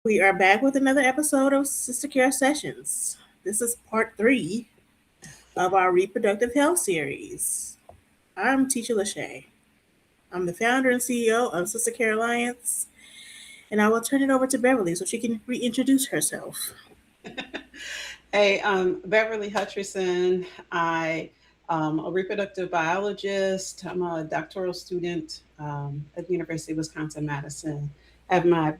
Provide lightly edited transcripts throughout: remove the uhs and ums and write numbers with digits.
We are back with another episode of Sister Care Sessions. This is part three of our reproductive health series. I'm Teacher Lachey. I'm the founder and CEO of Sister Care Alliance, and I will turn it over to Beverly so she can reintroduce herself. Hey, I'm Beverly Hutcherson. I'm a reproductive biologist. I'm a doctoral student at the University of Wisconsin-Madison. I have my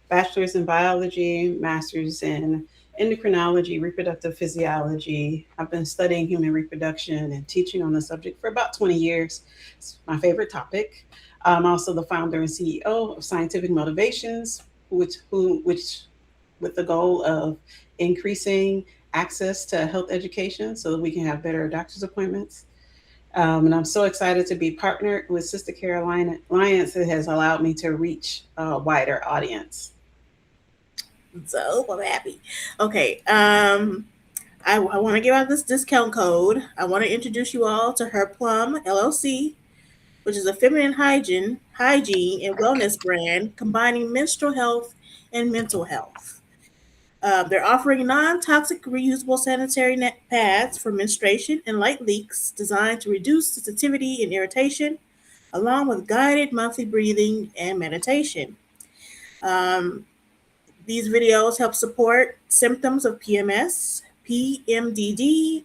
bachelor's in biology, master's in endocrinology, reproductive physiology. I've been studying human reproduction and teaching on the subject for about 20 years. It's my favorite topic. I'm also the founder and CEO of Scientific Motivations, which with the goal of increasing access to health education so that we can have better doctor's appointments. And I'm so excited to be partnered with Sister Caroline Alliance. It has allowed me to reach a wider audience. So I'm happy. Okay, I want to give out this discount code. I want to introduce you all to Her Plum LLC, which is a feminine hygiene and wellness brand combining menstrual health and mental health. They're offering non toxic reusable sanitary net pads for menstruation and light leaks designed to reduce sensitivity and irritation, along with guided monthly breathing and meditation. Um, these videos help support symptoms of PMS, PMDD,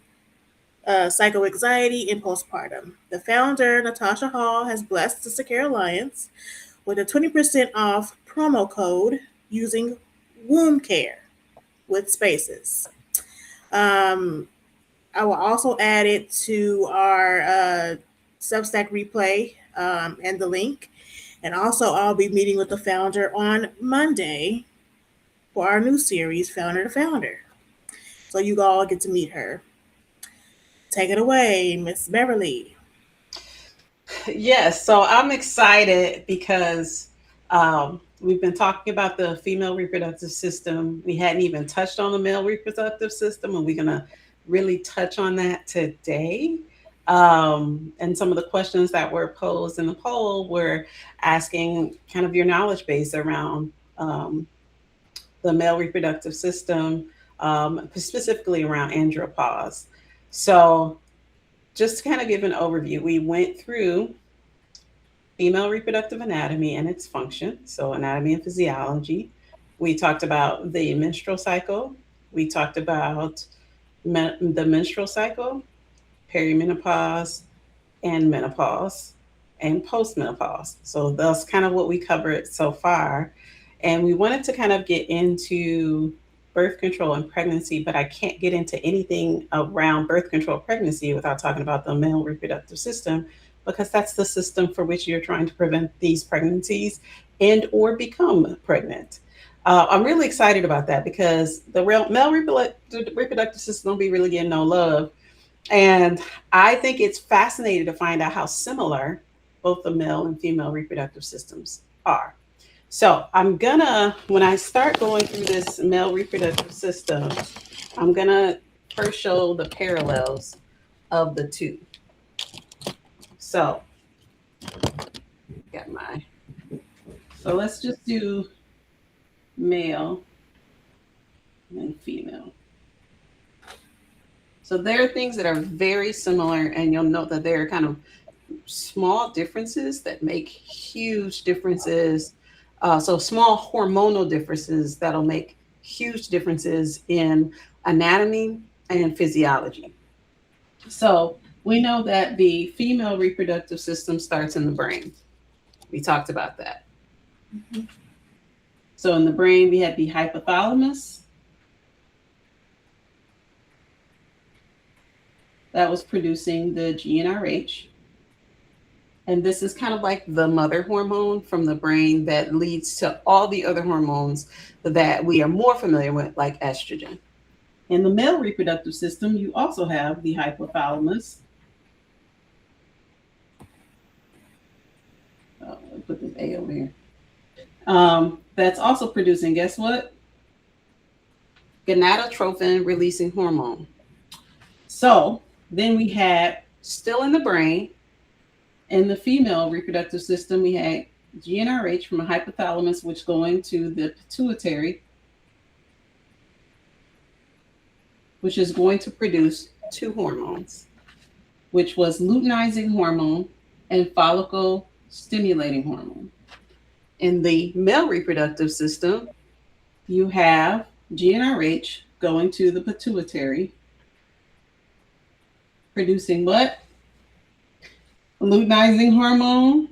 psychoanxiety, and postpartum. The founder, Natasha Hall, has blessed the Secure Alliance with a 20% off promo code using womb care with spaces. Um, I will also add it to our Substack replay and the link. And also, I'll be meeting with the founder on Monday for our new series, Founder to Founder. So you all get to meet her. Take it away, Miss Beverly. Yes, so I'm excited because we've been talking about the female reproductive system. We hadn't even touched on the male reproductive system, and we're going to really touch on that today. And some of the questions that were posed in the poll were asking kind of your knowledge base around the male reproductive system, specifically around andropause. So, just to kind of give an overview, we went through female reproductive anatomy and its function, so anatomy and physiology. We talked about the menstrual cycle. We talked about the menstrual cycle, perimenopause, and menopause, and postmenopause. So that's kind of what we covered so far. And we wanted to kind of get into birth control and pregnancy, but I can't get into anything around birth control pregnancy without talking about the male reproductive system, because that's the system for which you're trying to prevent these pregnancies and or become pregnant. I'm really excited about that because the male reproductive system don't be really getting no love. And I think it's fascinating to find out how similar both the male and female reproductive systems are. So I'm gonna, when I start going through this male reproductive system, I'm gonna first show the parallels of the two. So, got my, so let's just do male and female. So there are things that are very similar, and you'll note that there are kind of small differences that make huge differences. So small hormonal differences that'll make huge differences in anatomy and physiology. So we know that the female reproductive system starts in the brain. We talked about that. Mm-hmm. So in the brain, we have the hypothalamus that was producing the GnRH. And this is kind of like the mother hormone from the brain that leads to all the other hormones that we are more familiar with, like estrogen. In the male reproductive system, you also have the hypothalamus. Oh, I'll put this A over here. That's also producing, guess what? Gonadotropin releasing hormone. So then we had, still in the brain, in the female reproductive system, we had GnRH from a hypothalamus, which going to the pituitary which is going to produce two hormones, which was luteinizing hormone and follicle stimulating hormone. In the male reproductive system, you have GnRH going to the pituitary, producing what? Luteinizing hormone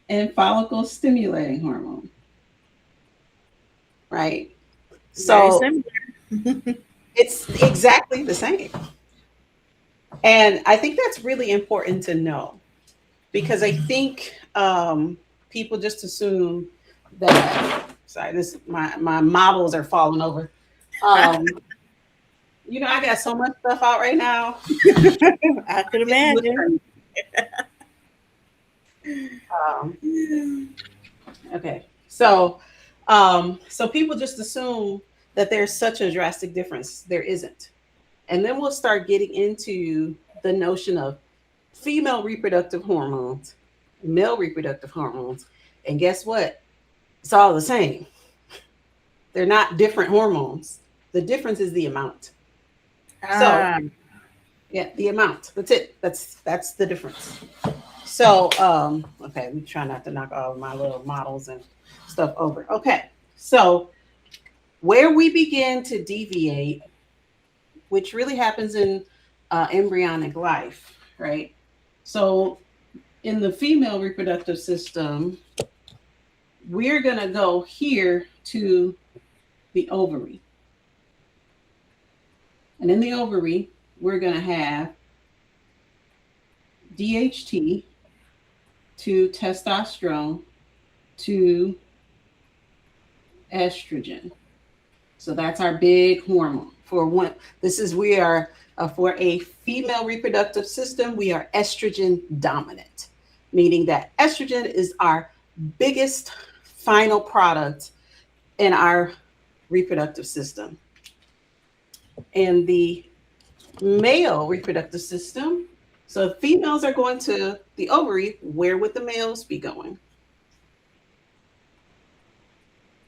and follicle stimulating hormone. Right? Very So similar. it's exactly the same. And I think that's really important to know because I think people just assume that, sorry, this my models are falling over. Um, I got so much stuff out right now. I could It's imagine. literally, um, okay, so people just assume that there's such a drastic difference. There isn't, and then we'll start getting into the notion of female reproductive hormones, male reproductive hormones, and guess what? It's all the same. They're not different hormones. The difference is the amount. So Ah, yeah, the amount. That's it. That's the difference. So okay, we try not to knock all my little models and stuff over. Okay, so where we begin to deviate, which really happens in embryonic life, right? So in the female reproductive system, we're gonna go here to the ovary. And in the ovary, we're going to have DHT to testosterone to estrogen. So that's our big hormone for one. We are for a female reproductive system, we are estrogen dominant, meaning that estrogen is our biggest final product in our reproductive system. In the male reproductive system, so if females are going to the ovary, where would the males be going?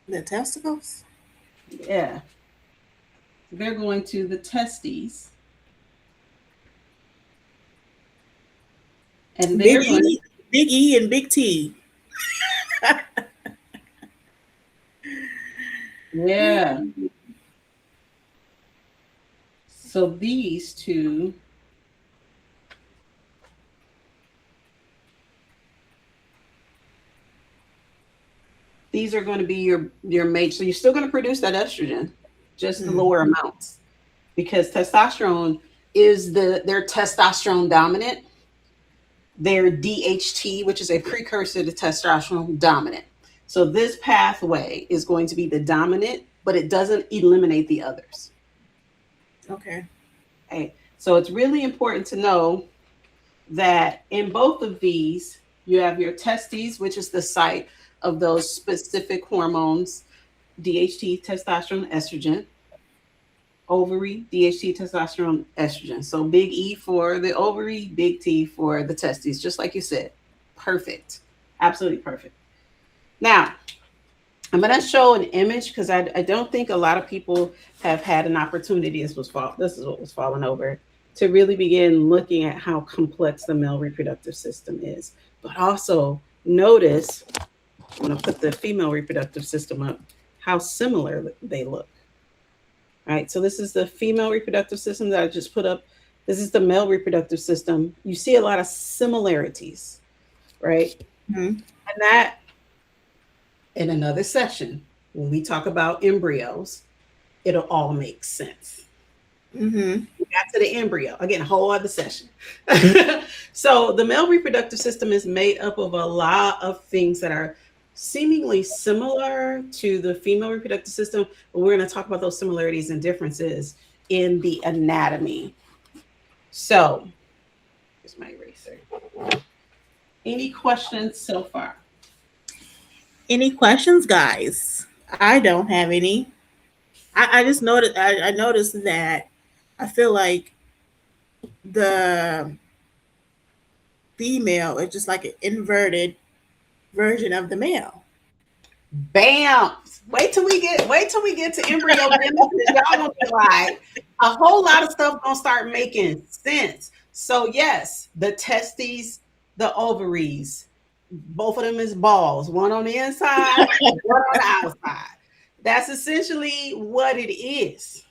the testicles. Yeah, they're going to the testes, and Big they're going. E, Big E, and Big T. Yeah. So these two, these are going to be your mate. So you're still going to produce that estrogen, just the Mm. lower amounts, because testosterone is they're testosterone dominant. They're DHT, which is a precursor to testosterone dominant. So this pathway is going to be the dominant, but it doesn't eliminate the others. Okay. Okay. So it's really important to know that in both of these, you have your testes, which is the site of those specific hormones, DHT, testosterone, estrogen, ovary, DHT, testosterone, estrogen. So big E for the ovary, big T for the testes, just like you said. Perfect. Absolutely perfect. Now, I'm going to show an image because I don't think a lot of people have had an opportunity. This is what was falling over, to really begin looking at how complex the male reproductive system is. But also notice, I'm going to put the female reproductive system up, how similar they look. All right, so this is the female reproductive system that I just put up. This is the male reproductive system. You see a lot of similarities, right? Mm-hmm. And that, in another session, when we talk about embryos, it'll all make sense. Mm-hmm. We got to the embryo. Again, a whole other session. So the male reproductive system is made up of a lot of things that are seemingly similar to the female reproductive system, but we're going to talk about those similarities and differences in the anatomy. So, here's my eraser. Any questions so far? Any questions, guys? I don't have any. I just noticed. I noticed that I feel like the female is just like an inverted version of the male. Bam! Wait till we get to embryogenesis. Y'all gonna be like, A whole lot of stuff gonna start making sense. So yes, the testes, the ovaries, both of them is balls, one on the inside, one on the outside. That's essentially what it is,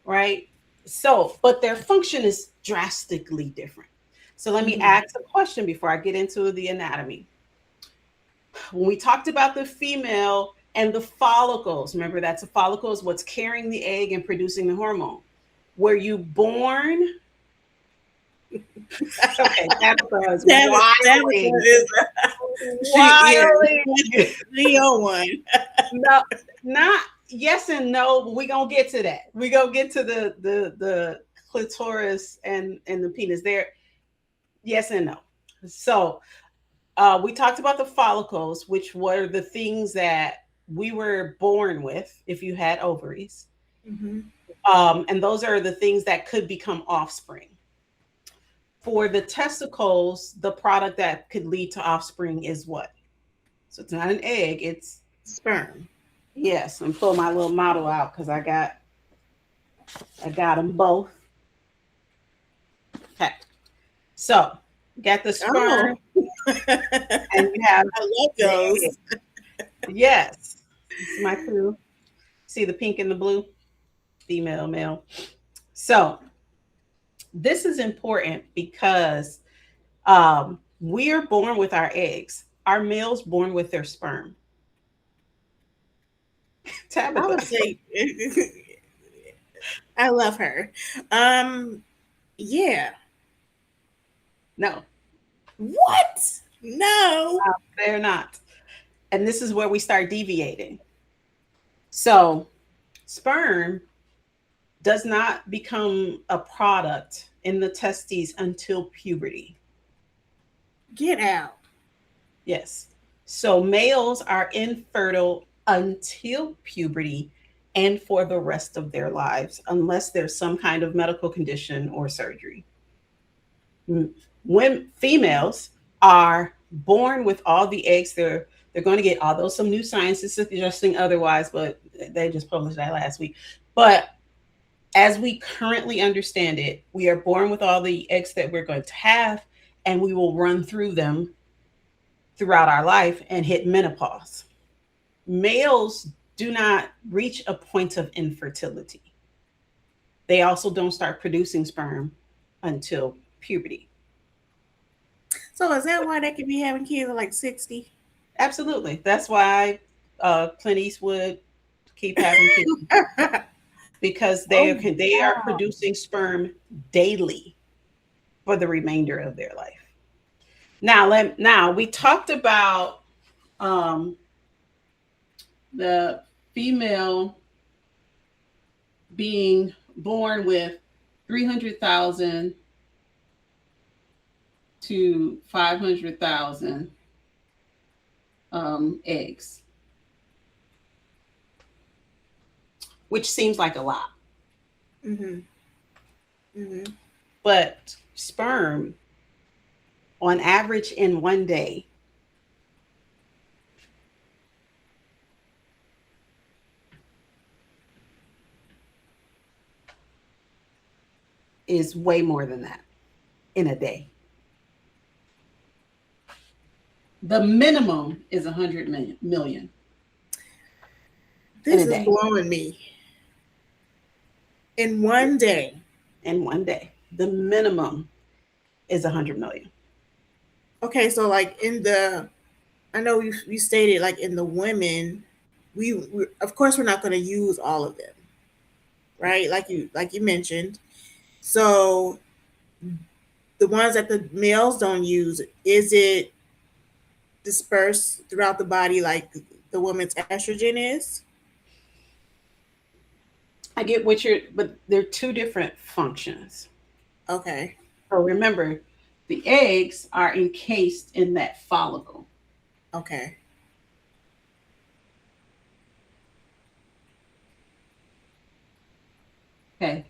right? So, but their function is drastically different. So let me Mhm. ask a question before I get into the anatomy. When we talked about the female and the follicles, remember that's a follicle is what's carrying the egg and producing the hormone. Were you born? Okay, Tabitha is Tabitha wilding. is she Wilding. Leo one. No, not yes and no, but we're gonna get to that. We're gonna get to the clitoris and the penis there. Yes and no. So we talked about the follicles, which were the things that we were born with if you had ovaries. Hmm. And those are the things that could become offspring. For the testicles, the product that could lead to offspring is what? So it's not an egg, it's Sperm. yes. I'm pull my little model out because I got them both. Okay. So you got the Oh, sperm I and you have love the egg. those. Yes. This is my crew. See the pink and the blue? Female, male. So this is important because we are born with our eggs. Our males born with their sperm. I Tabitha. would say I love her. Um, yeah. No, What? No. they're not. And this is where we start deviating. So sperm does not become a product in the testes until puberty. Get out. Yes. So males are infertile until puberty and for the rest of their lives, unless there's some kind of medical condition or surgery. When females are born with all the eggs they're going to get, although some new science is suggesting otherwise, but they just published that last week. But as we currently understand it, we are born with all the eggs that we're going to have, and we will run through them throughout our life and hit menopause. Males do not reach a point of infertility. They also don't start producing sperm until puberty. So is that why they could be having kids at like 60? Absolutely. That's why Clint Eastwood keep having kids because Oh they are wow. producing sperm daily for the remainder of their life. Now we talked about um, the female being born with 300,000 to 500,000 eggs, which seems like a lot. Mhm. Mhm. But sperm, on average, in one day, is way more than that in a day. The minimum is 100 million in This a is day. blowing me. In one day. In one day, the minimum is 100 million. Okay, so like in the I know we stated like in the women, we of course we're not going to use all of them, right? Like you mentioned. So the ones that the males don't use, is it dispersed throughout the body like the woman's estrogen is? I get what you're, but they're two different functions. Okay. So remember, the eggs are encased in that follicle. Okay. Okay.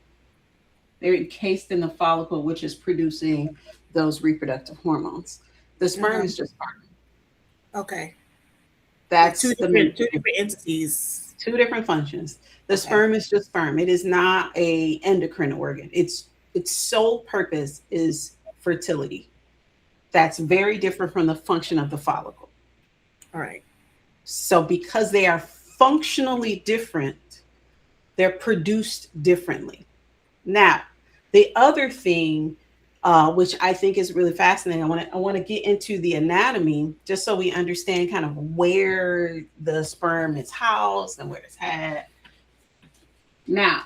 They're encased in the follicle, which is producing those reproductive hormones. The sperm Uh-huh. is just part. Okay. It's That's the main. two different entities. Two different functions. The Okay. sperm is just sperm. It is not a endocrine organ. Its sole purpose is fertility. That's very different from the function of the follicle. All right. So because they are functionally different, they're produced differently. Now, the other thing, which I think is really fascinating, I want to get into the anatomy just so we understand kind of where the sperm is housed and where it's had. Now,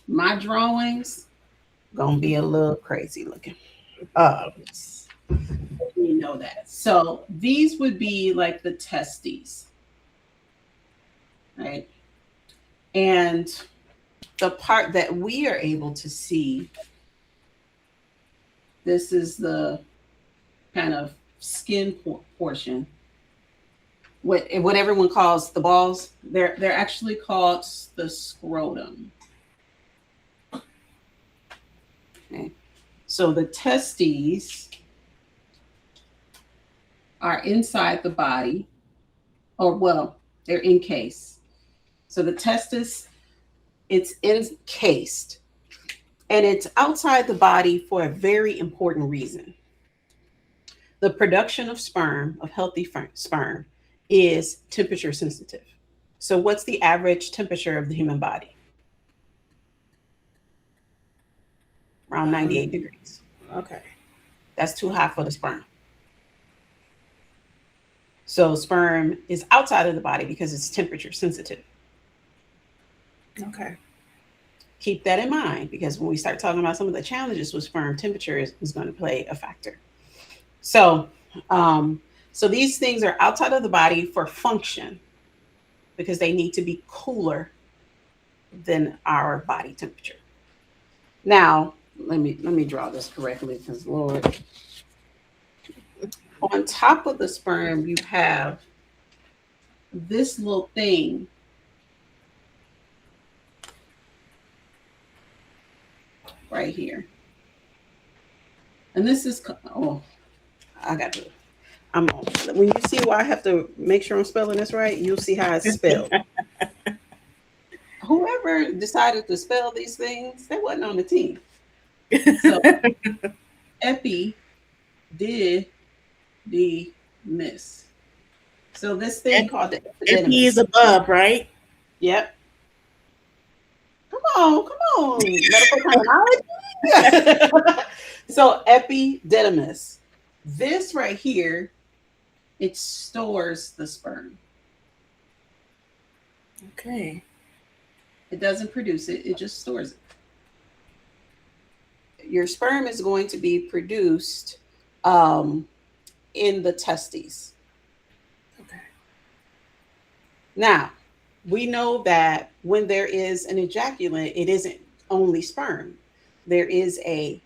my drawings gonna be a little crazy looking. Uh, you know that. So these would be like the testes, right? And the part that we are able to see, this is the kind of skin portion. What everyone calls the balls, they're actually called the scrotum. Okay. So the testes are inside the body, or well, they're encased. So the testis, it's encased, and it's outside the body for a very important reason. The production of sperm, of healthy sperm, is temperature sensitive. So what's the average temperature of the human body? Around 98 Um, degrees. okay. That's too hot for the sperm. So sperm is outside of the body because it's temperature sensitive. Okay. Keep that in mind, because when we start talking about some of the challenges with sperm, temperature is going to play a factor. So, so these things are outside of the body for function because they need to be cooler than our body temperature. Now, let me draw this correctly, because Lord, on top of the sperm, you have this little thing right here. And this is, oh, I got to, when you see why I have to make sure I'm spelling this right, you'll see how it's spelled. Whoever decided to spell these things, they wasn't on the team. So, epi did the miss. So this thing called the FP is epididymis. above, right? Yep. Come on, medical terminology. So epididymis. This right here, it stores the sperm. Okay. It doesn't produce it, it just stores it. Your sperm is going to be produced in the testes. Okay. Now, we know that when there is an ejaculant, it isn't only sperm. There is a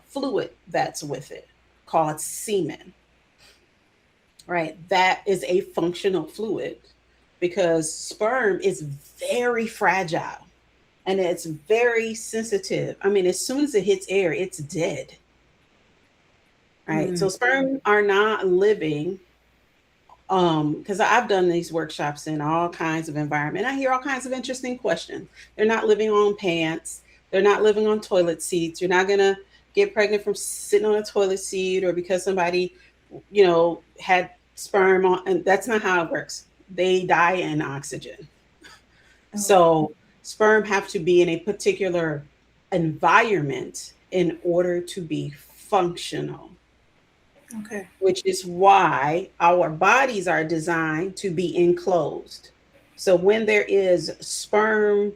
fluid that's with it called semen, right? That is a functional fluid because sperm is very fragile and it's very sensitive. I mean, as soon as it hits air, it's dead, right? So sperm are not living, because I've done these workshops in all kinds of environment. I hear all kinds of interesting questions. They're not living on pants. They're not living on toilet seats. You're not gonna get pregnant from sitting on a toilet seat or because somebody, had sperm on. And that's not how it works. They die in oxygen. So sperm have to be in a particular environment in order to be functional. Okay. Which is why our bodies are designed to be enclosed. So when there is sperm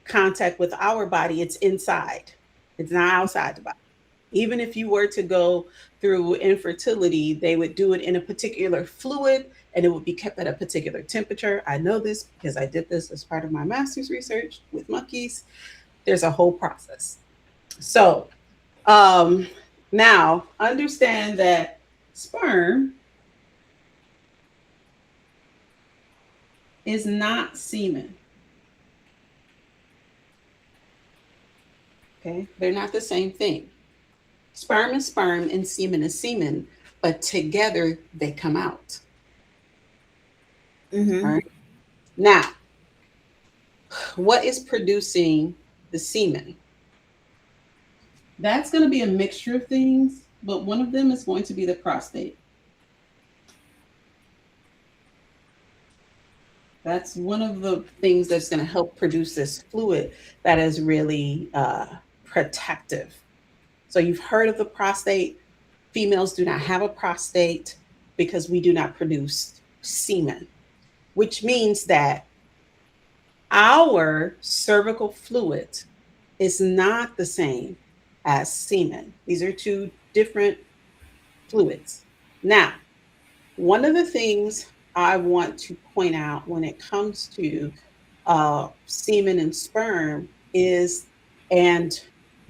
contact with our body, it's inside. It's not outside the body. Even if you were to go through infertility, they would do it in a particular fluid and it would be kept at a particular temperature. I know this because I did this as part of my master's research with monkeys. There's a whole process. So now understand that sperm is not semen. Okay, they're not the same thing. Sperm is sperm and semen is semen, but together they come out. Mm-hmm. All right. Now, what is producing the semen? That's going to be a mixture of things, but one of them is going to be the prostate. That's one of the things that's going to help produce this fluid that is really protective. So you've heard of the prostate. Females do not have a prostate because we do not produce semen, which means that our cervical fluid is not the same as semen. These are two different fluids. Now, one of the things I want to point out when it comes to semen and sperm is, and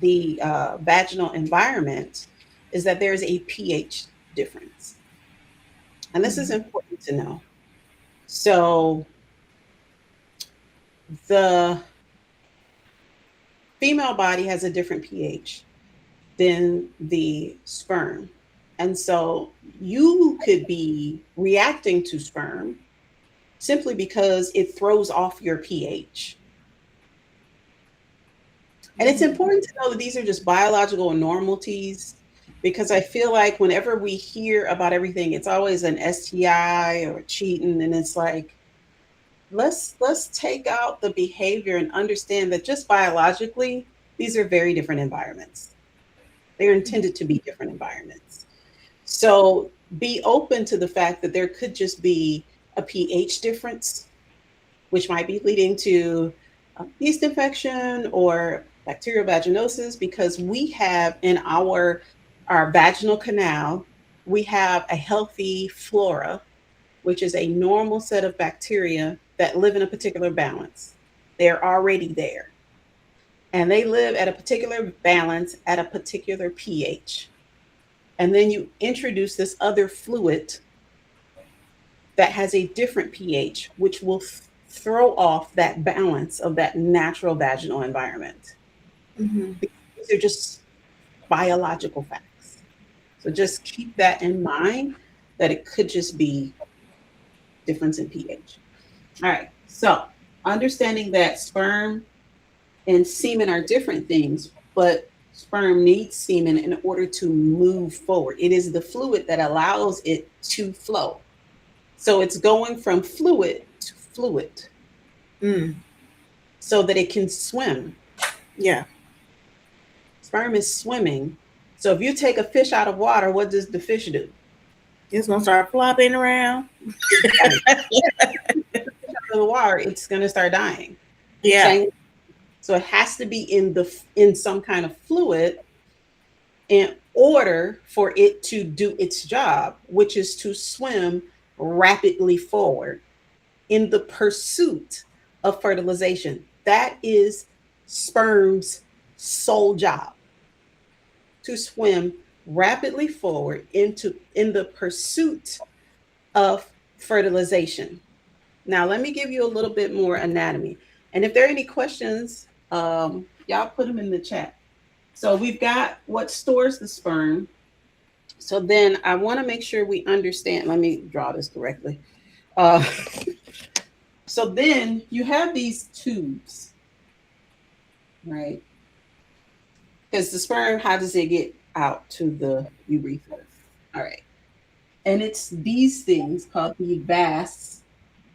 the vaginal environment, is that there's a pH difference. And this is important to know. So the female body has a different pH than the sperm. And so you could be reacting to sperm simply because it throws off your pH. And it's important to know that these are just biological anomalies, because I feel like whenever we hear about everything, it's always an STI or cheating. And it's like, let's take out the behavior and understand that just biologically, these are very different environments. They're intended to be different environments. So be open to the fact that there could just be a pH difference, which might be leading to yeast infection or bacterial vaginosis, because we have in our vaginal canal, we have a healthy flora, which is a normal set of bacteria that live in a particular balance. They're already there. And they live at a particular balance at a particular pH. And then you introduce this other fluid that has a different pH, which will throw off that balance of that natural vaginal environment. Mm-hmm. These are just biological facts. So just keep that in mind, that it could just be difference in pH. All right. So understanding that sperm and semen are different things, but sperm needs semen in order to move forward. It is the fluid that allows it to flow. So it's going from fluid to fluid so that it can swim. Yeah. Sperm is swimming. So if you take a fish out of water, what does the fish do? It's going to start flopping around. Out of the water, it's going to start dying. Yeah. So it has to be in some kind of fluid in order for it to do its job, which is to swim rapidly forward in the pursuit of fertilization. That is sperm's sole job, to swim rapidly forward in the pursuit of fertilization. Now, let me give you a little bit more anatomy. And if there are any questions, y'all put them in the chat. So we've got what stores the sperm. So then I want to make sure we understand. Let me draw this correctly. So then you have these tubes, right? Because the sperm, how does it get out to the urethra? All right. And it's these things called the vas.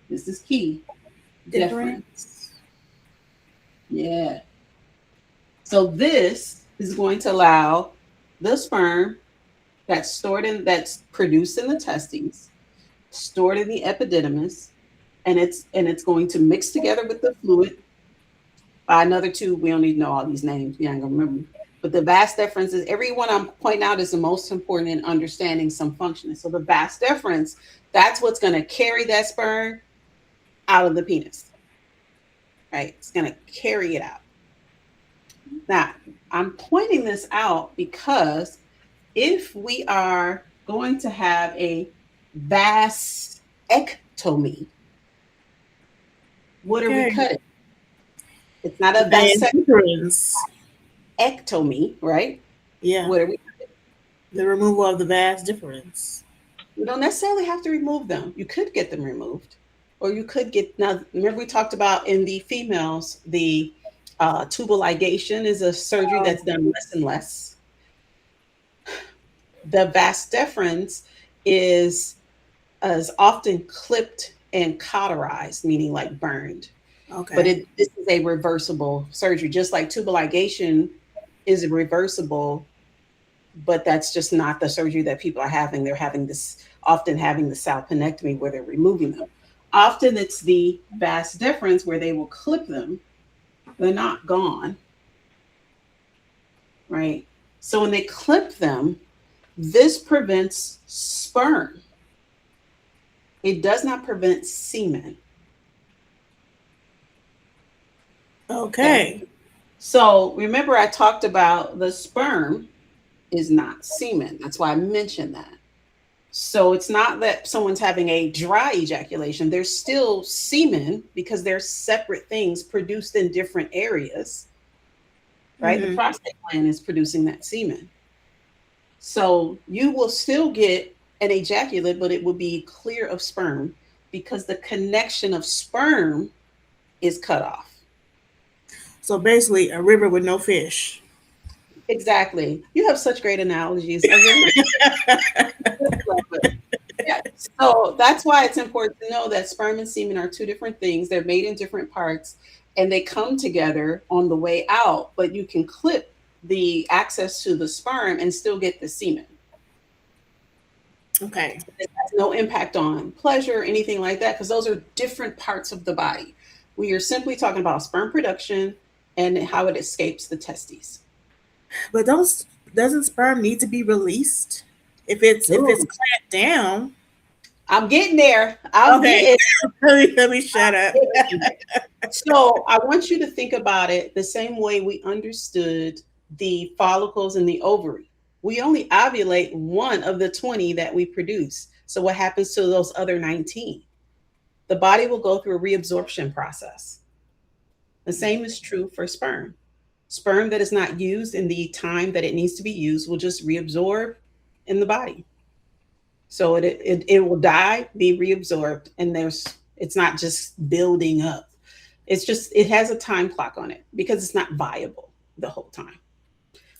This is key. Deferens. Yeah. So this is going to allow the sperm that's produced in the testes, stored in the epididymis, and it's going to mix together with the fluid by another tube. We don't need to know all these names. We ain't gonna remember. But the vas deferens is, everyone I'm pointing out is the most important in understanding some functioning. So the vas deferens, that's what's going to carry that sperm out of the penis, right? It's going to carry it out. Now, I'm pointing this out because if we are going to have a vasectomy, what are we cutting? It's not a vasectomy, right? Yeah. What are we cutting? The removal of the vas deferens. You don't necessarily have to remove them. You could get them removed. Or you could get, now remember we talked about in the females, the tubal ligation is a surgery that's done less and less. The vas deferens is often clipped and cauterized, meaning like burned. But Okay. this is a reversible surgery, just like tubal ligation is reversible, but that's just not the surgery that people are having. They're having this, often having the salpinectomy where they're removing them. Often it's the vas deferens where they will clip them. They're not gone, right? So when they clip them, this prevents sperm. It does not prevent semen. Okay. Okay. So remember, I talked about the sperm is not semen. That's why I mentioned that. So it's not that someone's having a dry ejaculation. There's still semen because they're separate things produced in different areas, right? The Mm-hmm. prostate gland is producing that semen. So you will still get an ejaculate, but it will be clear of sperm because the connection of sperm is cut off. So basically, a river with no fish. Exactly. You have such great analogies. I really love it. Yeah. So that's why it's important to know that sperm and semen are two different things. They're made in different parts and they come together on the way out, but you can clip the access to the sperm and still get the semen. Okay. It has no impact on pleasure or anything like that because those are different parts of the body. We are simply talking about sperm production and how it escapes the testes. But those doesn't sperm need to be released if it's Ooh, clamped down? I'm getting there. I'm Okay. getting, Let me shut up. I'm getting there. So I want you to think about it the same way we understood the follicles in the ovary. We only ovulate one of the 20 that we produce. So what happens to those other 19? The body will go through a reabsorption process. The same is true for sperm. Sperm that is not used in the time that it needs to be used will just reabsorb in the body. So it will die, be reabsorbed, and it's not just building up. It's just it has a time clock on it because it's not viable the whole time.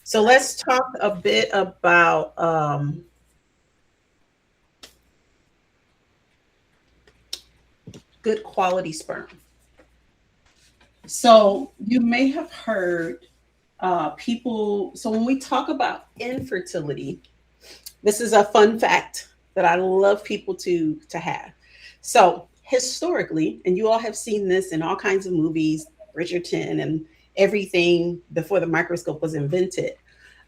So let's talk a bit about good quality sperm. So you may have heard people. So when we talk about infertility, this is a fun fact that I love people to have. So historically, and you all have seen this in all kinds of movies, Bridgerton and everything before the microscope was invented.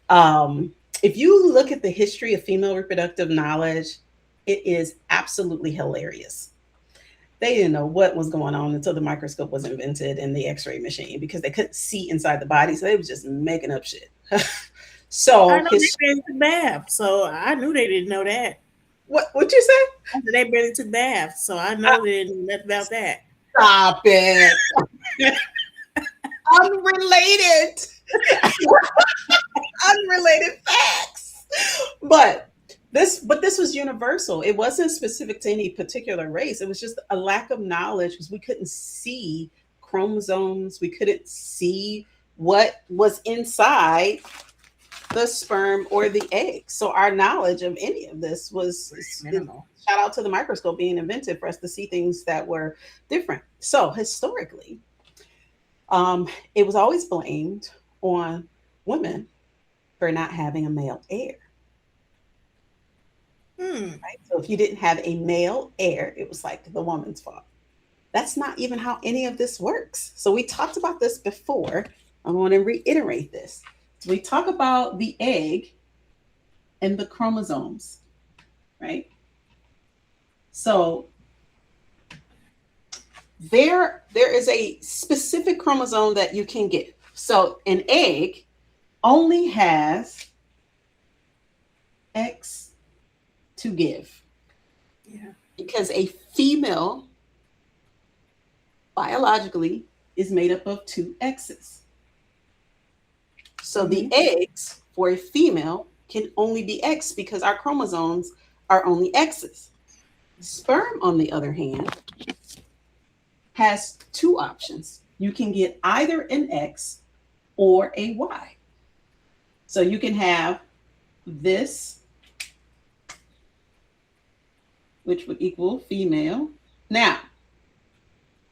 If you look at the history of female reproductive knowledge, it is absolutely hilarious. They didn't know what was going on until the microscope was invented and the x-ray machine because they couldn't see inside the body. So they was just making up shit. I So know they his barely took baths, so I knew they didn't know that. what you say? I said they barely took baths, so I Uh, know they didn't know nothing about that. Stop it. Unrelated. Unrelated facts. But this was universal. It wasn't specific to any particular race. It was just a lack of knowledge because we couldn't see chromosomes. We couldn't see what was inside the sperm or the egg. So our knowledge of any of this was Minimal. shout out to the microscope being invented for us to see things that were different. So historically, it was always blamed on women for not having a male heir. Hmm. Right? So if you didn't have a male heir, it was like the woman's fault. That's not even how any of this works. So we talked about this before. I want to reiterate this. So we talk about the egg and the chromosomes, right? So there is a specific chromosome that you can get. So an egg only has X to give Yeah. because a female biologically is made up of two X's. So the Mhm. eggs for a female can only be X because our chromosomes are only X's. Sperm, on the other hand, has two options. You can get either an X or a Y. So you can have this, which would equal female. Now,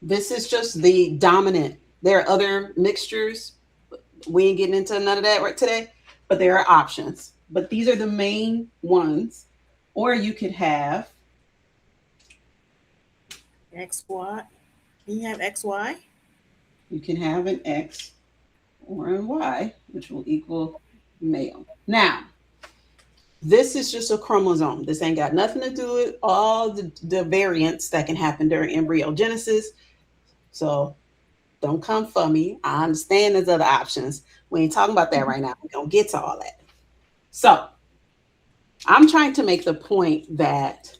this is just the dominant. There are other mixtures. We ain't getting into none of that right today, but there are options. But these are the main ones. Or you could have XY. You have XY. you can have an X or a Y, which will equal male. Now, this is just a chromosome. This ain't got nothing to do with all the variants that can happen during embryogenesis. So don't come for me. I understand there's other options. We ain't talking about that right now. We're going to get to all that. So I'm trying to make the point that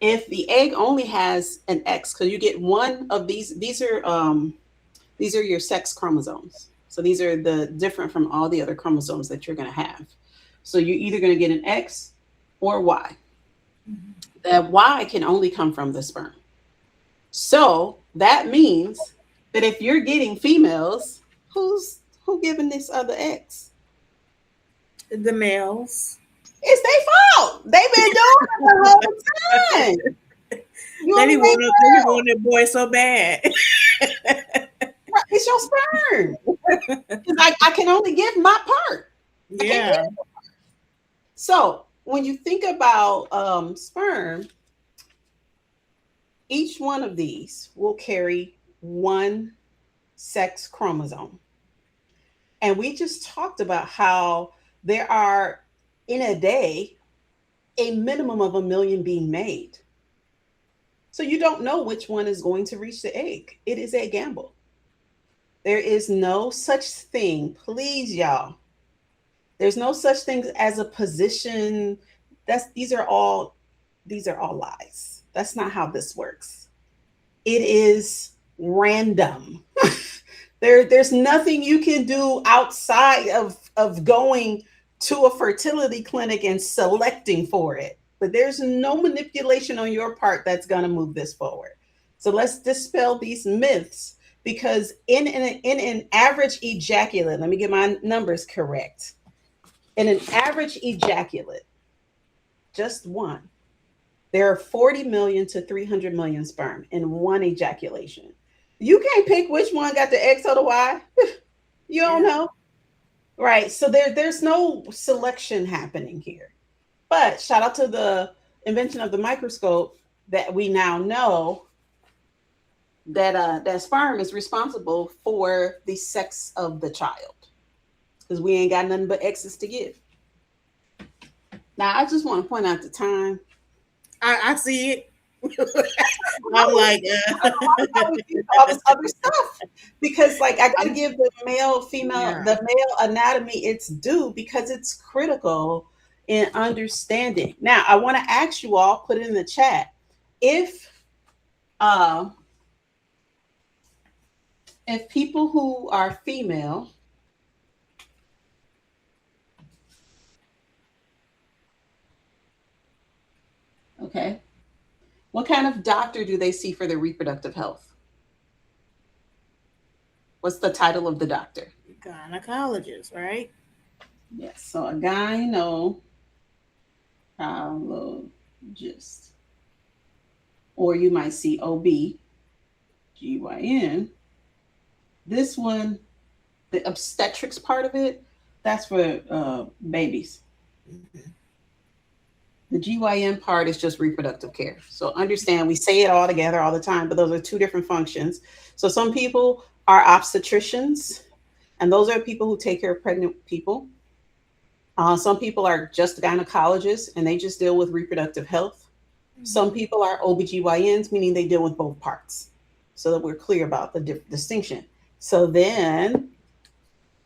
if the egg only has an X, because you get one of these are your sex chromosomes. So these are the different from all the other chromosomes that you're going to have. So you're either going to get an X or Y. That Y can only come from the sperm. So that means that if you're getting females, who giving this other X? The males. It's their fault. They've been doing it the whole time. They be wanting their boy so bad. Right, it's your sperm. I can only give my part. Yeah. So when you think about sperm, each one of these will carry one sex chromosome. And we just talked about how there are, in a day, a minimum of 1 million being made. So you don't know which one is going to reach the egg. It is a gamble. There is no such thing, please, y'all. There's no such thing as a position. These are all lies. That's not how this works. It is random. There's nothing you can do outside of going to a fertility clinic and selecting for it. But there's no manipulation on your part that's going to move this forward. So let's dispel these myths, because in an average ejaculate, let me get my numbers correct. In an average ejaculate, just one, there are 40 million to 300 million sperm in one ejaculation. You can't pick which one got the X or the Y. You don't know. Right. So there's no selection happening here. But shout out to the invention of the microscope, that we now know that that sperm is responsible for the sex of the child, because we ain't got nothing but X's to give. Now, I just want to point out the time. I see it. I'm like, all this other stuff, because like I gotta give the male anatomy its due, because it's critical in understanding. Now, I want to ask you all, put it in the chat, if people who are female okay, what kind of doctor do they see for their reproductive health? What's the title of the doctor? Gynecologist, right? Yes, so a gynecologist. Or you might see OB/GYN. This one, the obstetrics part of it, that's for babies. Mm-hmm. The GYN part is just reproductive care. So understand, we say it all together all the time, but those are two different functions. So some people are obstetricians, and those are people who take care of pregnant people. Some people are just gynecologists, and they just deal with reproductive health. Mm-hmm. Some people are OB/GYNs, meaning they deal with both parts, so that we're clear about the distinction. So then,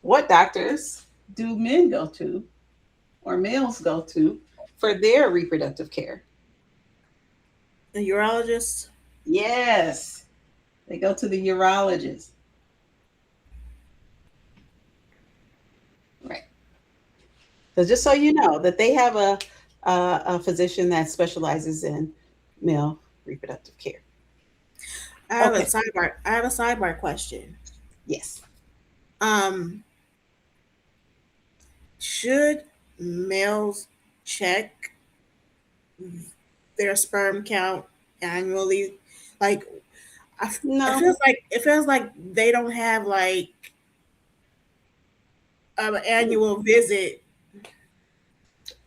what doctors do men go to, or males go to, for their reproductive care? The urologist? Yes, they go to the urologist. Right. So just so you know, that they have a physician that specializes in male reproductive care. Okay. I have a sidebar question. Yes. Um, should males check their sperm count annually? Like, No. it feels like they don't have like an annual visit.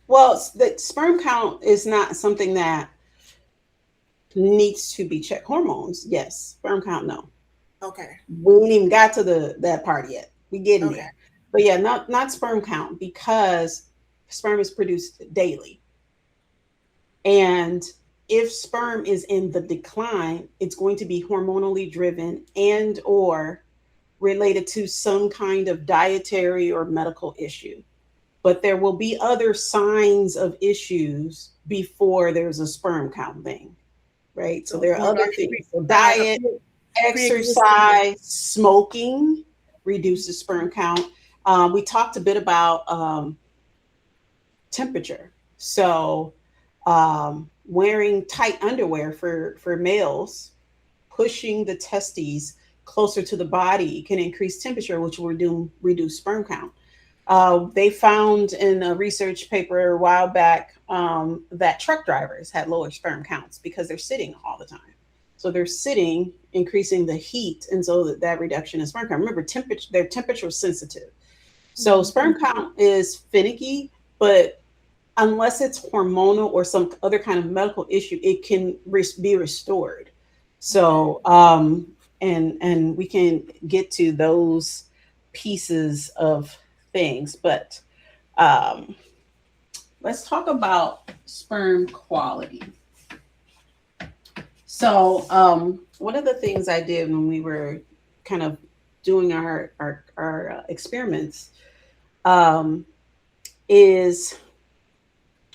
Well, the sperm count is not something that needs to be checked. Hormones, yes. Sperm count, no. Okay, We ain't even got to the that part yet. We getting okay, there. But yeah, not sperm count because sperm is produced daily. And if sperm is in the decline, it's going to be hormonally driven and or related to some kind of dietary or medical issue. But there will be other signs of issues before there's a sperm count thing, right? So so it's there are more other like things. So diet, pre-existing. exercise, smoking reduces sperm count. We talked a bit about temperature. So wearing tight underwear for males, pushing the testes closer to the body can increase temperature, which will reduce sperm count. They found in a research paper a while back that truck drivers had lower sperm counts because they're sitting all the time. So they're sitting, increasing the heat, and so that reduction in sperm count. Remember, temperature they're temperature sensitive. So Mhm. sperm count is finicky, but unless it's hormonal or some other kind of medical issue, it can be restored. Okay. So and we can get to those pieces of things, but um, let's talk about sperm quality. So one of the things I did when we were kind of doing our experiments um, is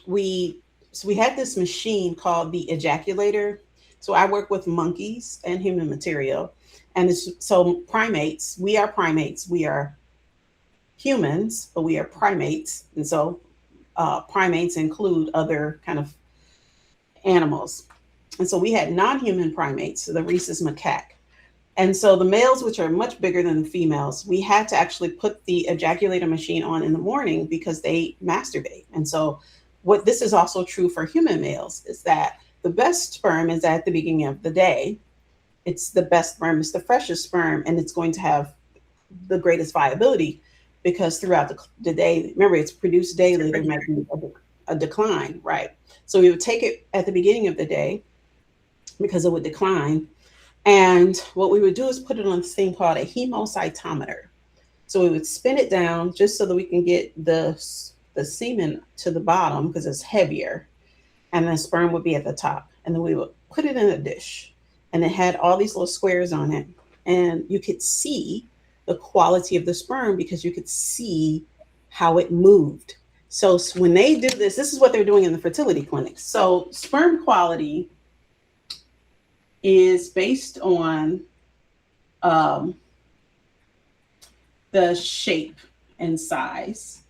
we we had this machine called the ejaculator. So I work with monkeys and human material, and so primates. We are primates. We are humans, but we are primates, and so primates include other kind of animals. And so we had non-human primates, so the rhesus macaque. And so the males, which are much bigger than the females, we had to actually put the ejaculator machine on in the morning because they masturbate. And so what this is also true for human males is that the best sperm is at the beginning of the day. It's the best sperm, it's the freshest sperm, and it's going to have the greatest viability because throughout the day, remember it's produced daily, there might be a decline, right? So we would take it at the beginning of the day because it would decline. And what we would do is put it on this thing called a hemocytometer. So we would spin it down just so that we can get the semen to the bottom because it's heavier, and the sperm would be at the top. And then we would put it in a dish, and it had all these little squares on it, and you could see the quality of the sperm because you could see how it moved. So when they do this, this is what they're doing in the fertility clinics. So sperm quality is based on um, the shape and size.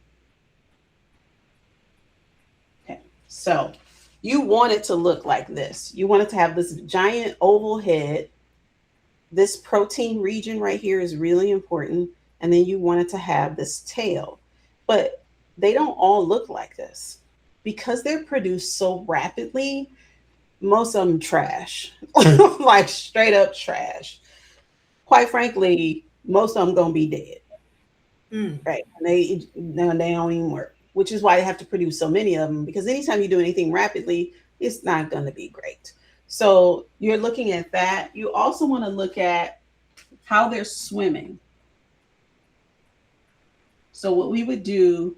Okay, so you want it to look like this. You want it to have this giant oval head. This protein region right here is really important. And then you want it to have this tail. But they don't all look like this because they're produced so rapidly. Most of them trash, like straight up trash. Quite frankly, most of them gonna be dead, Mm. right? And they don't even work, which is why they have to produce so many of them. Because anytime you do anything rapidly, it's not gonna be great. So you're looking at that. You also want to look at how they're swimming. So what we would do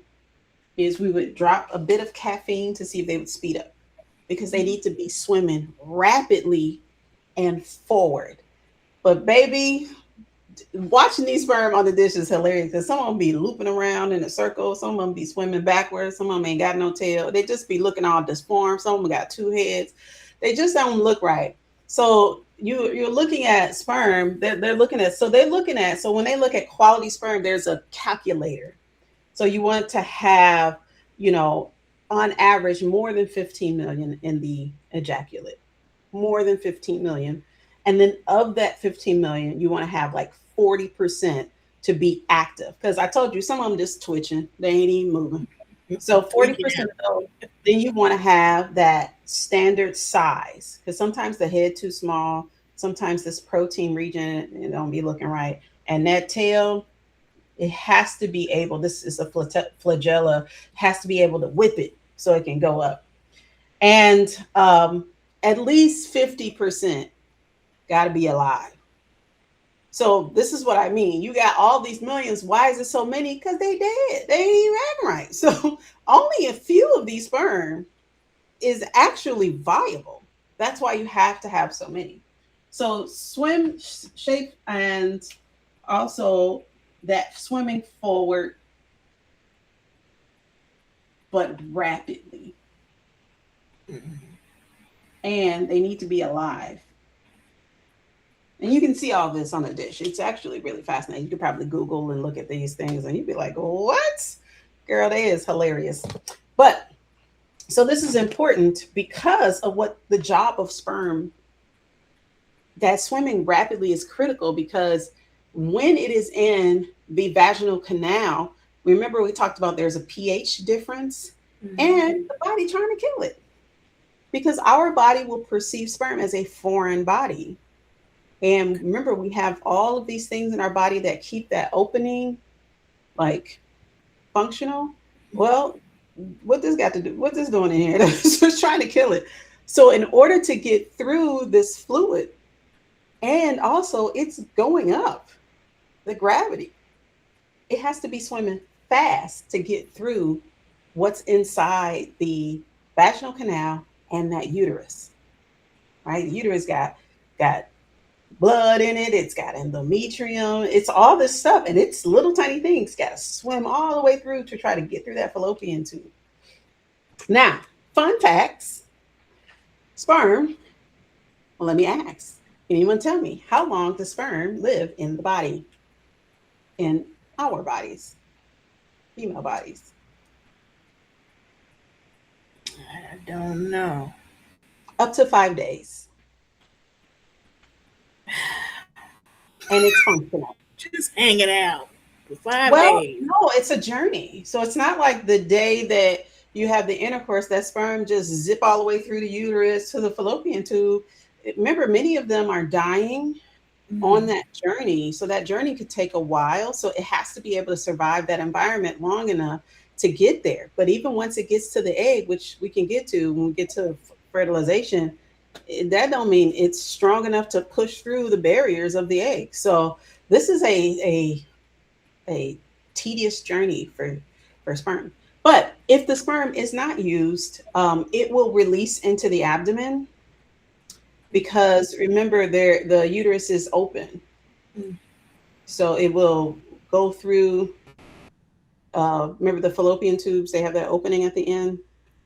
is we would drop a bit of caffeine to see if they would speed up because they need to be swimming rapidly and forward. But baby, watching these sperm on the dish is hilarious because some of them be looping around in a circle, some of them be swimming backwards, some of them ain't got no tail. They just be looking all disformed. Some of them got two heads. They just don't look right. So you're looking at sperm. They're looking at so when they look at quality sperm, there's a calculator. So you want to have, you know, on average more than 15 million in the ejaculate, more than 15 million. And then of that 15 million, you want to have like 40% to be active. Because I told you some of them just twitching, they ain't even moving. So Yeah. 40% of those, then you want to have that standard size. Because sometimes the head too small, sometimes this protein region, it don't be looking right. And that tail, it has to be able, this is a flagella, has to be able to whip it so it can go up. And at least 50% got to be alive. So this is what I mean. You got all these millions. Why is it so many? Because they dead. They ain't even acting right. So only a few of these sperm is actually viable. That's why you have to have so many. So swim shape and also that swimming forward but rapidly. And they need to be alive. And you can see all this on a dish. It's actually really fascinating. You could probably Google and look at these things and you'd be like, what? Girl, that is hilarious. But so this is important because of what the job of sperm, that swimming rapidly is critical because when it is in the vaginal canal, remember we talked about there's a pH difference and the body trying to kill it because our body will perceive sperm as a foreign body. And remember, we have all of these things in our body that keep that opening like functional. Well, what this got to do? What this doing in here? It's just trying to kill it. So in order to get through this fluid, and also it's going up, the gravity, it has to be swimming fast to get through what's inside the vaginal canal and that uterus. Right? The uterus got blood in it, it's got endometrium, it's all this stuff, and it's little tiny things got to swim all the way through to try to get through that fallopian tube. Now, fun facts, sperm, well, let me ask, anyone tell me how long does sperm live in the body, in our bodies, female bodies? I don't know. Up to 5 days. And it's functional. Just hanging out for five Well, days. no, it's a journey. So it's not like the day that you have the intercourse, that sperm just zip all the way through the uterus to the fallopian tube. Remember, many of them are dying on that journey. So that journey could take a while. So it has to be able to survive that environment long enough to get there. But even once it gets to the egg, which we can get to when we get to fertilization, that don't mean it's strong enough to push through the barriers of the egg. So this is a tedious journey for sperm. But if the sperm is not used, it will release into the abdomen because remember, the uterus is open, so it will go through. Remember the fallopian tubes; they have that opening at the end,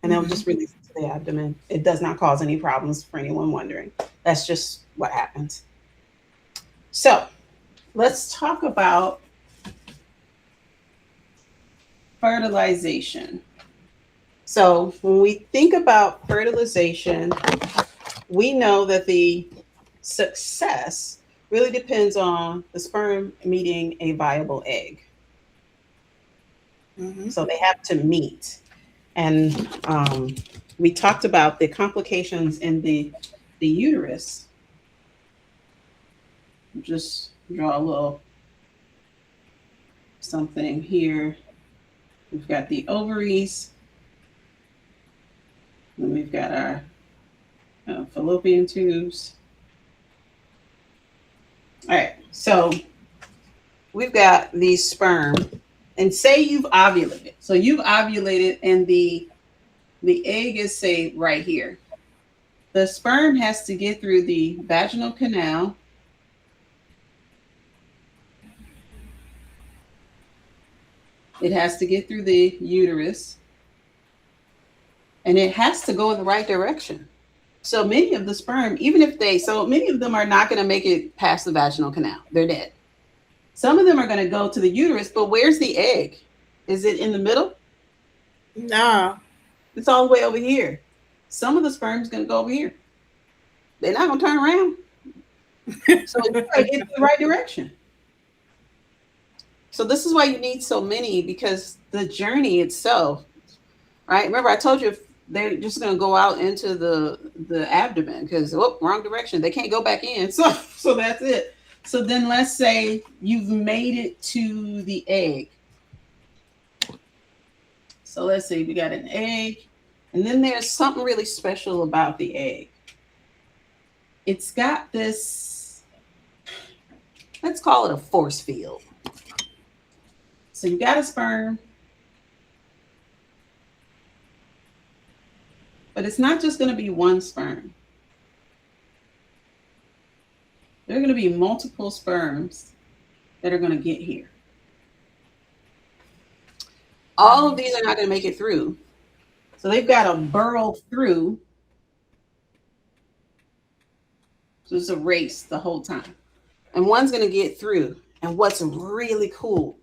and they'll just release it to the abdomen. It does not cause any problems for anyone wondering. That's just what happens. So let's talk about fertilization. So when we think about fertilization, we know that the success really depends on the sperm meeting a viable egg. So they have to meet. And we talked about the complications in the uterus. Just draw a little something here. We've got the ovaries. And we've got our fallopian tubes. All right, so we've got these sperm, and say you've ovulated. So you've ovulated, and the egg is, say, right here. The sperm has to get through the vaginal canal. It has to get through the uterus. And it has to go in the right direction. So many of the sperm, so many of them are not going to make it past the vaginal canal. They're dead. Some of them are going to go to the uterus, but where's the egg? Is it in the middle? No. It's all the way over here. Some of the sperm's going to go over here. They're not going to turn around. So you might get the right direction. So this is why you need so many, because the journey itself, right? Remember, I told you if they're just going to go out into the abdomen because wrong direction, they can't go back in. So that's it. So then let's say you've made it to the egg. So let's say we got an egg, and then there's something really special about the egg. It's got this, let's call it a force field. So you got a sperm, but it's not just going to be one sperm. There are going to be multiple sperms that are going to get here. All of these are not going to make it through. So they've got to burrow through. So it's a race the whole time. And one's going to get through. And what's really cool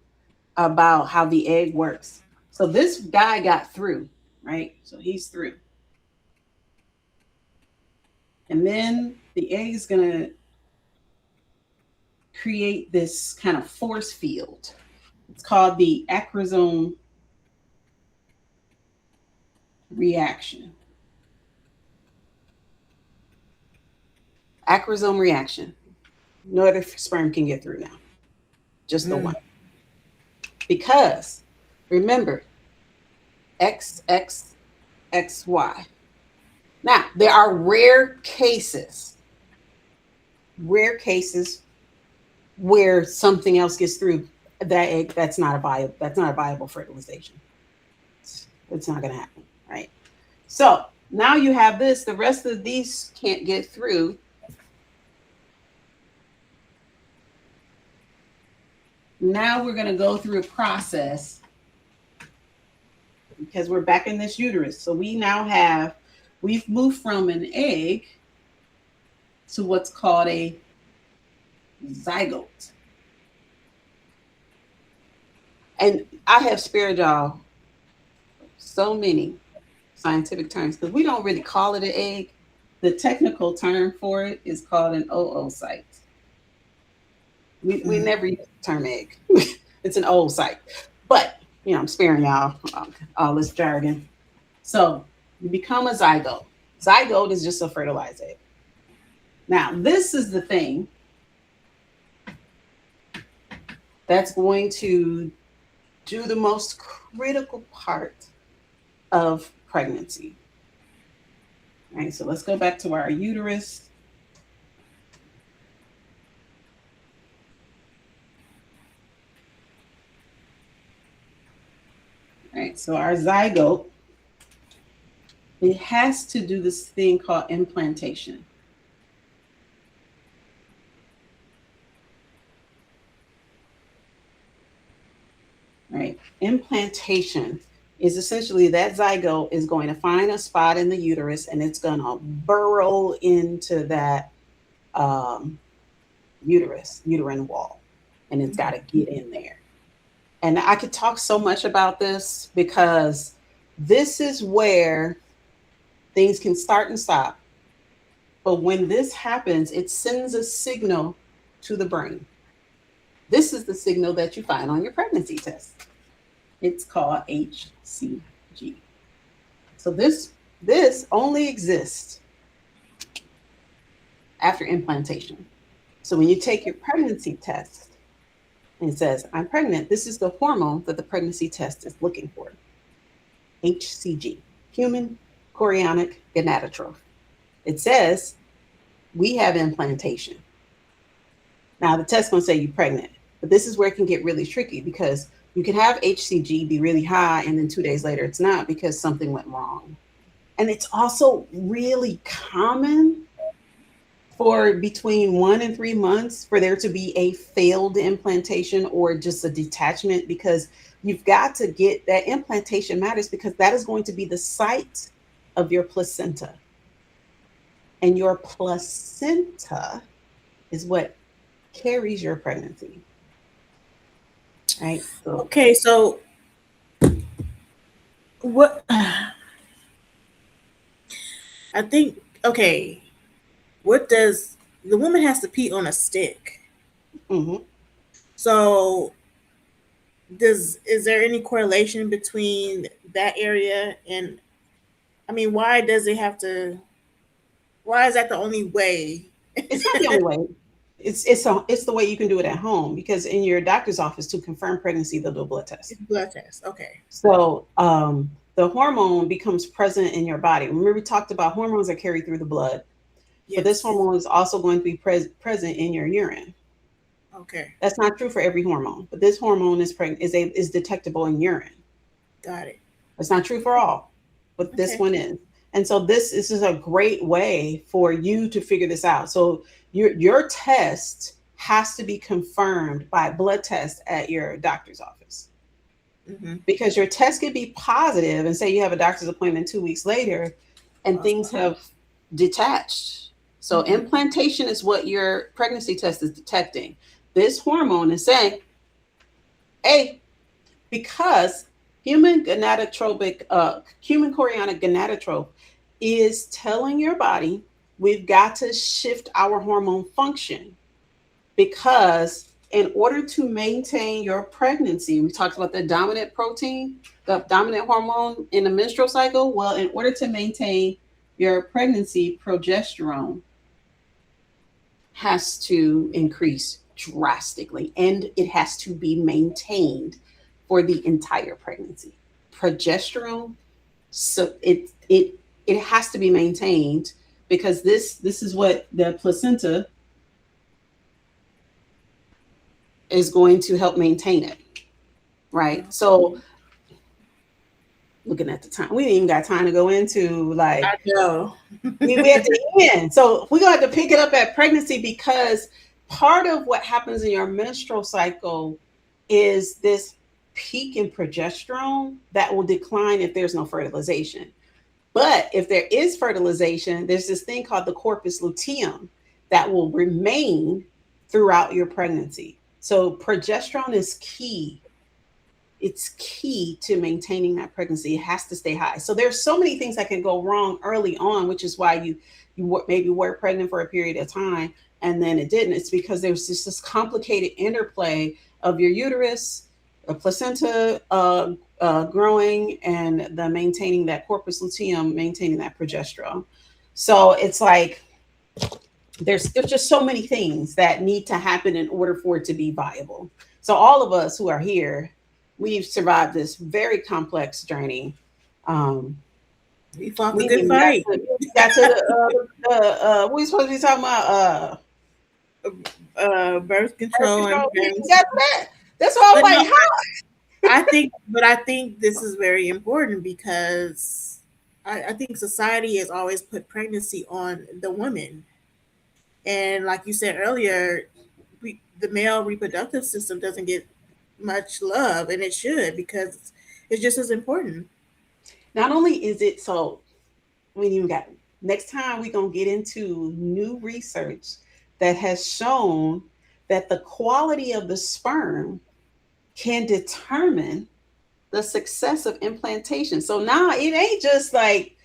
about how the egg works. So this guy got through, right? So he's through. And then the egg is going to create this kind of force field. It's called the acrosome reaction. Acrosome reaction. No other sperm can get through now. Just the one. Because remember, X, X, X, Y. Now, there are rare cases where something else gets through that egg. That's not a viable fertilization. It's not going to happen, right? So now you have this. The rest of these can't get through. Now we're going to go through a process because we're back in this uterus. So we've moved from an egg to what's called a zygote. And I have spared y'all so many scientific terms because we don't really call it an egg. The technical term for it is called an oocyte. We never use the term egg. It's an oocyte. But, I'm sparing y'all all this jargon. So you become a zygote. Zygote is just a fertilized egg. Now, this is the thing that's going to do the most critical part of pregnancy. All right, so let's go back to our uterus. All right, so our zygote, it has to do this thing called implantation. Right? Implantation is essentially that zygote is going to find a spot in the uterus and it's going to burrow into that uterine wall, and it's got to get in there. And I could talk so much about this because this is where things can start and stop. But when this happens, it sends a signal to the brain. This is the signal that you find on your pregnancy test. It's called HCG. So this only exists after implantation. So when you take your pregnancy test and it says, I'm pregnant, this is the hormone that the pregnancy test is looking for. HCG, human chorionic gonadotroph. It says we have implantation. Now the test's going to say you're pregnant, but this is where it can get really tricky because you can have HCG be really high and then 2 days later it's not because something went wrong. And it's also really common for between 1 and 3 months for there to be a failed implantation or just a detachment, because you've got to get that implantation matters because that is going to be the site of your placenta. And your placenta is what carries your pregnancy. Right? So, Okay, so what I think, okay, what does the woman has to pee on a stick. Hmm. So is there any correlation between that area and, I mean, why does it have to, why is that the only way? It's not the only way. It's the way you can do it at home, because in your doctor's office to confirm pregnancy, they'll do a blood test. It's blood test. Okay. So the hormone becomes present in your body. Remember, we talked about hormones are carried through the blood, but this Yes. hormone is also going to be present in your urine. Okay. That's not true for every hormone, but this hormone is detectable in urine. Got it. It's not true for all, but this Okay. one is. And so this is a great way for you to figure this out. So your test has to be confirmed by blood test at your doctor's office, Mm-hmm. because your test could be positive and say you have a doctor's appointment 2 weeks later and things have detached. So Mm-hmm. implantation is what your pregnancy test is detecting. This hormone is saying, hey, because human human chorionic gonadotroph is telling your body we've got to shift our hormone function, because in order to maintain your pregnancy, we talked about the dominant protein, the dominant hormone in the menstrual cycle. Well, in order to maintain your pregnancy, progesterone has to increase drastically, and it has to be maintained for the entire pregnancy. Progesterone, so it has to be maintained, because this is what the placenta is going to help maintain it, right? So looking at the time, we didn't even got time to go into like I know. we at the end. So we're gonna have to pick it up at pregnancy, because part of what happens in your menstrual cycle is this peak in progesterone that will decline if there's no fertilization. But if there is fertilization, there's this thing called the corpus luteum that will remain throughout your pregnancy. So progesterone is key. It's key to maintaining that pregnancy. It has to stay high. So there's so many things that can go wrong early on, which is why you maybe were pregnant for a period of time and then it didn't. It's because there's just this complicated interplay of your uterus, a placenta growing, and the maintaining that corpus luteum, maintaining that progesterone. So it's like there's just so many things that need to happen in order for it to be viable. So all of us who are here, we've survived this very complex journey. Um, We fought the we good even fight. got to what we supposed to be talking about. Birth Birth control and control. We even pregnancy. got to that. That's why I'm But no, like, huh? I think this is very important because I think society has always put pregnancy on the women. And like you said earlier, the male reproductive system doesn't get much love, and it should, because it's just as important. Not only is it so, we even got next time we're gonna get into new research that has shown that the quality of the sperm can determine the success of implantation. So now it ain't just like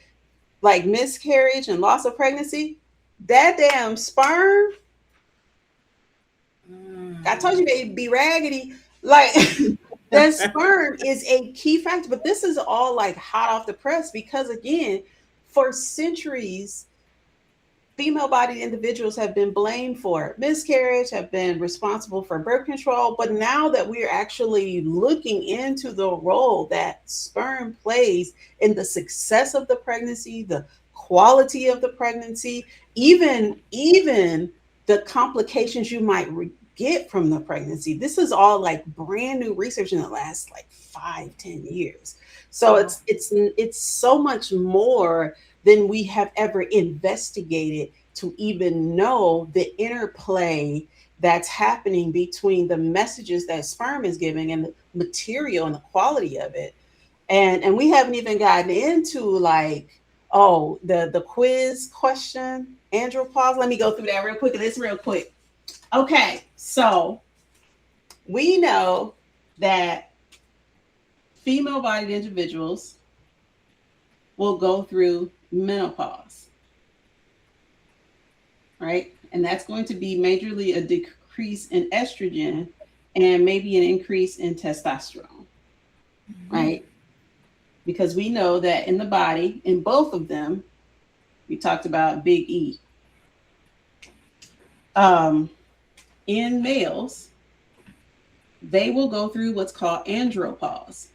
miscarriage and loss of pregnancy. That damn sperm, I told you they'd be raggedy. Like that sperm is a key factor, but this is all like hot off the press, because again, for centuries, female bodied individuals have been blamed for miscarriage, have been responsible for birth control. But now that we're actually looking into the role that sperm plays in the success of the pregnancy, the quality of the pregnancy, even the complications you might get from the pregnancy, this is all like brand new research in the last like 5-10 years. So Wow. it's so much more than we have ever investigated to even know the interplay that's happening between the messages that sperm is giving and the material and the quality of it. And we haven't even gotten into like, oh, the quiz question. Andrew, pause. Let me go through that real quick. And it's real quick. Okay, so we know that female bodied individuals will go through menopause, right? and that's going to be majorly a decrease in estrogen and maybe an increase in testosterone, Mhm. right? Because we know that in the body, in both of them, we talked about big E. Um, in males, they will go through what's called andropause.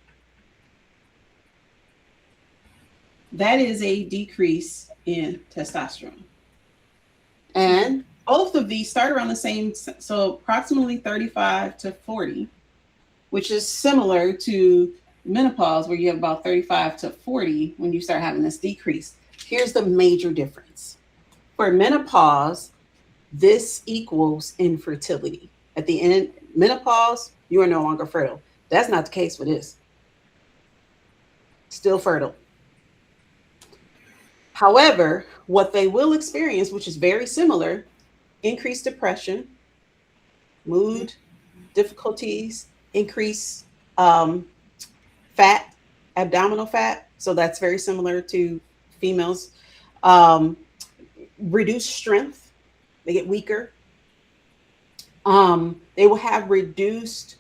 That is a decrease in testosterone. And both of these start around the same, so approximately 35 to 40, which is similar to menopause, where you have about 35 to 40 when you start having this decrease. Here's the major difference. For menopause, this equals infertility. At the end, menopause, you are no longer fertile. That's not the case for this. Still fertile. However, what they will experience, which is very similar, increased depression, mood difficulties, increase um, fat, abdominal fat. So that's very similar to females. Um, Reduced strength, they get weaker. They will have reduced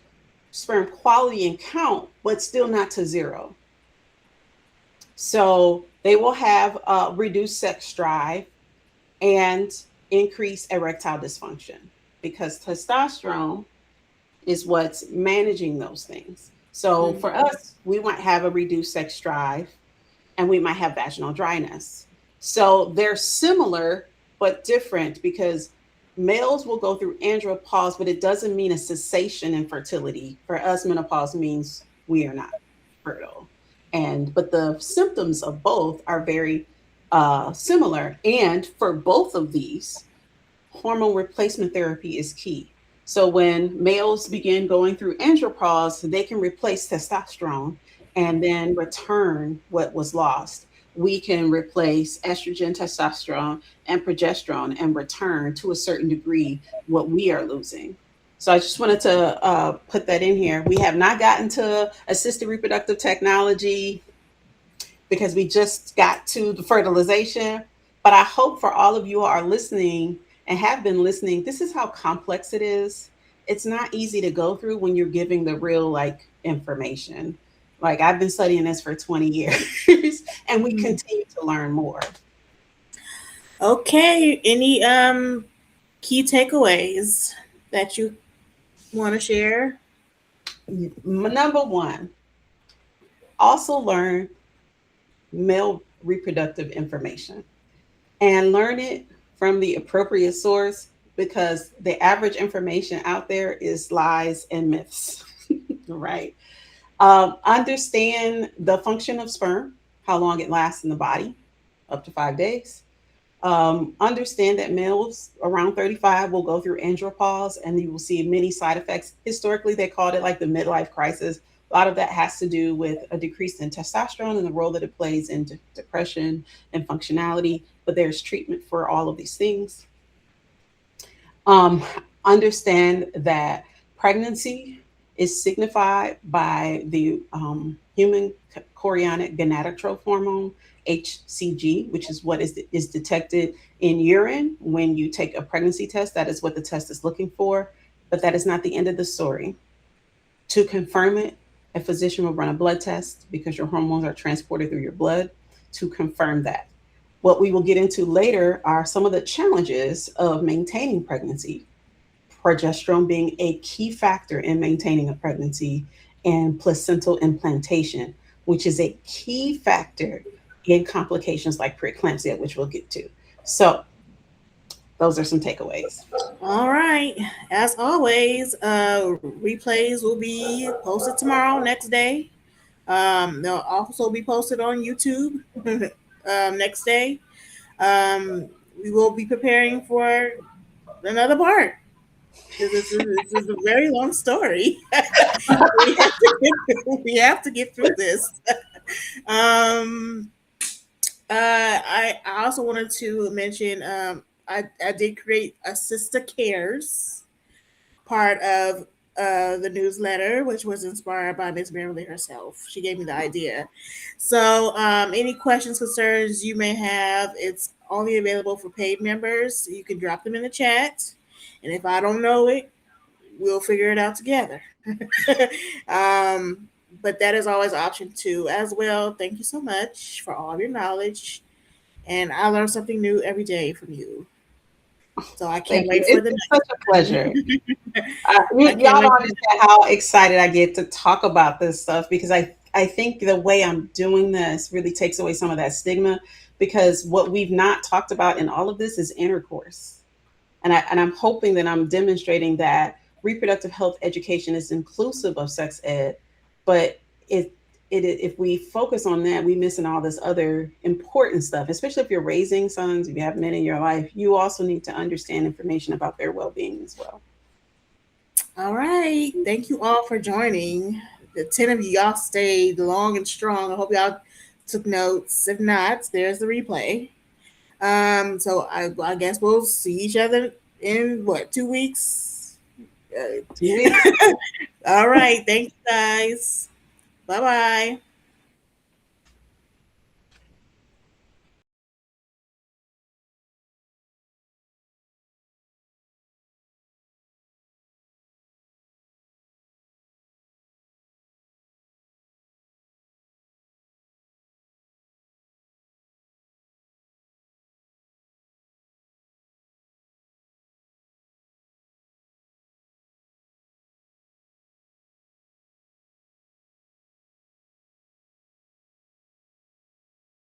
sperm quality and count, but still not to zero. So they will have reduced sex drive and increased erectile dysfunction because testosterone is what's managing those things. So for Mhm. us, we might have a reduced sex drive and we might have vaginal dryness. So they're similar but different because males will go through andropause, but it doesn't mean a cessation in fertility. For us, menopause means we are not fertile. And but the symptoms of both are very similar. And for both of these, hormone replacement therapy is key. So when males begin going through andropause, they can replace testosterone and then return what was lost. We can replace estrogen, testosterone, and progesterone and return to a certain degree what we are losing. So I just wanted to put that in here. We have not gotten to assisted reproductive technology because we just got to the fertilization. But I hope for all of you who are listening and have been listening, this is how complex it is. It's not easy to go through when you're giving the real like information. Like I've been studying this for 20 years and we Mhm. continue to learn more. Okay. Any key takeaways that you want to share? Number one, also learn male reproductive information and learn it from the appropriate source because the average information out there is lies and myths, right? Understand the function of sperm, how long it lasts in the body, up to 5 days. Understand that males around 35 will go through andropause and you will see many side effects. Historically, they called it like the midlife crisis. A lot of that has to do with a decrease in testosterone and the role that it plays in depression and functionality. But there's treatment for all of these things. Um, Understand that pregnancy is signified by the human chorionic gonadotroph hormone, HCG, which is what is detected in urine when you take a pregnancy test. That is what the test is looking for, but that is not the end of the story. To confirm it, a physician will run a blood test because your hormones are transported through your blood to confirm that. What we will get into later are some of the challenges of maintaining pregnancy, progesterone being a key factor in maintaining a pregnancy, and placental implantation, which is a key factor in complications like preeclampsia, which we'll get to. So, those are some takeaways. All right. As always, replays will be posted tomorrow, next day. They'll also be posted on YouTube next day. Um, we will be preparing for another part because this is a very long story. We have to get through this. Um, I also wanted to mention I did create a Sister Cares part of the newsletter, which was inspired by Miss Beverly herself. She gave me the idea. So, any questions, concerns you may have, it's only available for paid members. You can drop them in the chat, and if I don't know it, we'll figure it out together. um, but that is always option two as well. Thank you so much for all of your knowledge, and I learn something new every day from you. So I can't Thank you. wait for the It's such next a pleasure. one. I can't Y'all wait don't for the understand how excited I get to talk about this stuff because I think the way I'm doing this really takes away some of that stigma because what we've not talked about in all of this is intercourse. And I'm hoping that I'm demonstrating that reproductive health education is inclusive of sex ed, but if we focus on that, we missing all this other important stuff. Especially if you're raising sons, if you have men in your life, you also need to understand information about their well-being as well. All right. Thank you all for joining. The 10 of you, y'all stayed long and strong. I hope y'all took notes. If not, there's the replay. So I guess we'll see each other in what, 2 weeks? 2 weeks. All right. Thank you guys. Bye bye.